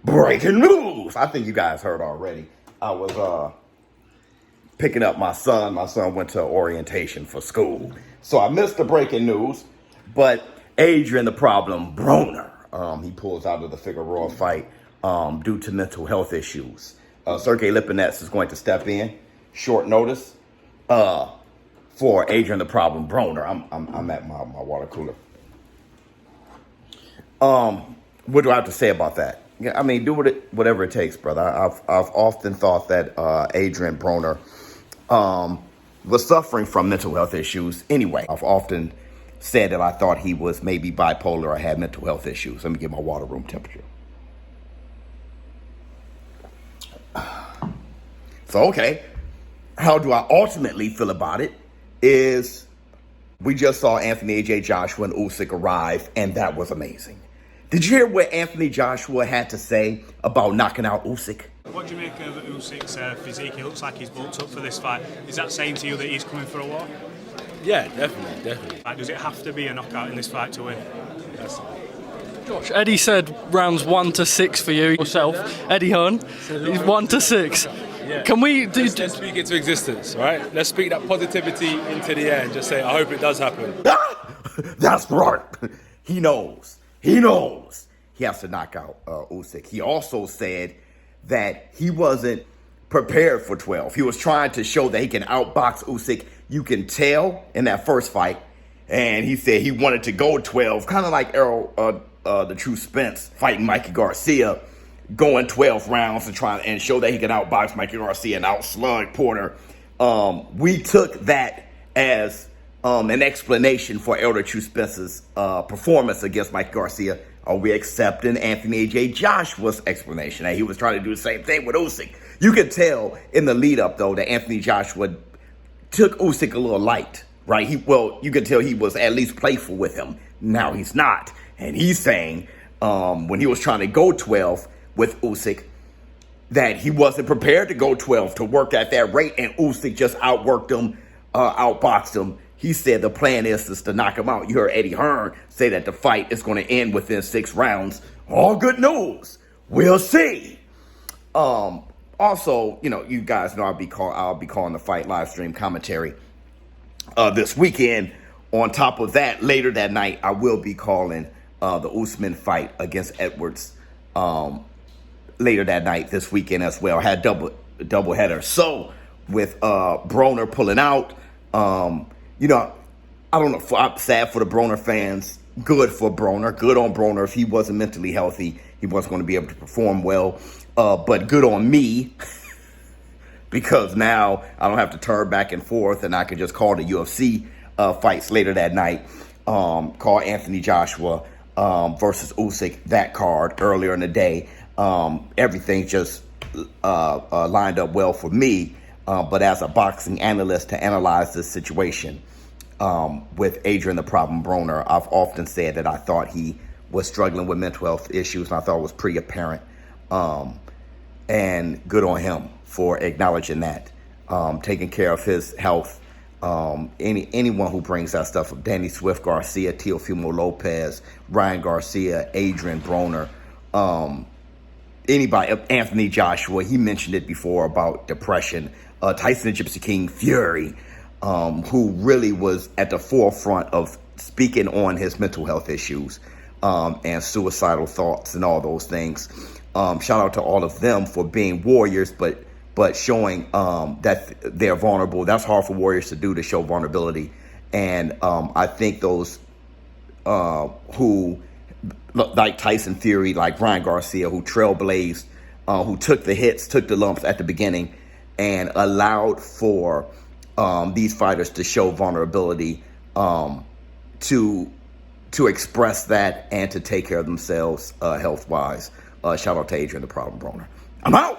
Breaking news. I think you guys heard already. I was picking up my son. My son went to orientation for school. So I missed the breaking news. But Adrien, the problem, Broner, he pulls out of the Figueroa fight due to mental health issues. Sergey Lipinets is going to step in, short notice, for Adrien, the problem, Broner. I'm at my water cooler. What do I have to say about that? Yeah, I mean, do whatever it takes, brother. I've often thought that Adrien Broner was suffering from mental health issues anyway. I've often said that I thought he was maybe bipolar or had mental health issues. Let me get my water room temperature. So, okay, how do I ultimately feel about it is we just saw Anthony A.J. Joshua and Usyk arrive, and that was amazing. Did you hear what Anthony Joshua had to say about knocking out Usyk? What do you make of Usyk's physique? He looks like he's bulked up for this fight. Is that saying to you that he's coming for a war? Yeah, definitely. Does it have to be a knockout in this fight to win? That's Josh, Eddie said rounds 1 to 6 for you yourself. Eddie Hearn, he's 1 to 6. Yeah. Can we do? Let's speak into existence, right? Let's speak that positivity into the air and just say, I hope it does happen. That's right. He knows. He knows he has to knock out Usyk. He also said that he wasn't prepared for 12. He was trying to show that he can outbox Usyk. You can tell in that first fight. And he said he wanted to go 12, kind of like Errol, the True Spence, fighting Mikey Garcia, going 12 rounds and show that he can outbox Mikey Garcia and outslug Porter. We took that as an explanation for Elder True Spence's performance against Mike Garcia. Are we accepting Anthony A.J. Joshua's explanation? That he was trying to do the same thing with Usyk. You could tell in the lead up, though, that Anthony Joshua took Usyk a little light, right? You could tell he was at least playful with him. Now he's not. And he's saying when he was trying to go 12 with Usyk, that he wasn't prepared to go 12 to work at that rate, and Usyk just outworked him, outboxed him. He said the plan is to knock him out. You heard Eddie Hearn say that the fight is going to end within 6 rounds. All good news. We'll see. Also, you guys know I'll be calling the fight live stream commentary this weekend. On top of that, later that night, I will be calling the Usman fight against Edwards later that night this weekend as well. I had double header. So with Broner pulling out, I don't know. I'm sad for the Broner fans. Good for Broner. Good on Broner. If he wasn't mentally healthy, he wasn't going to be able to perform well. But good on me because now I don't have to turn back and forth, and I can just call the UFC fights later that night. Call Anthony Joshua versus Usyk, that card earlier in the day. Everything just lined up well for me. But as a boxing analyst, to analyze this situation with Adrien the Problem Broner, I've often said that I thought he was struggling with mental health issues, and I thought it was pretty apparent. And good on him for acknowledging that, taking care of his health. Anyone who brings that stuff up, Danny Swift Garcia, Teofimo Lopez, Ryan Garcia, Adrien Broner, anybody, Anthony Joshua, he mentioned it before about depression. Tyson Gypsy King Fury, who really was at the forefront of speaking on his mental health issues and suicidal thoughts and all those things. Shout out to all of them for being warriors, but showing that they're vulnerable. That's hard for warriors to do, to show vulnerability. And I think those who, like Tyson Fury, like Ryan Garcia, who trailblazed, who took the hits, took the lumps at the beginning, and allowed for these fighters to show vulnerability, to express that and to take care of themselves health-wise. Shout out to Adrien the Problem Broner. I'm out.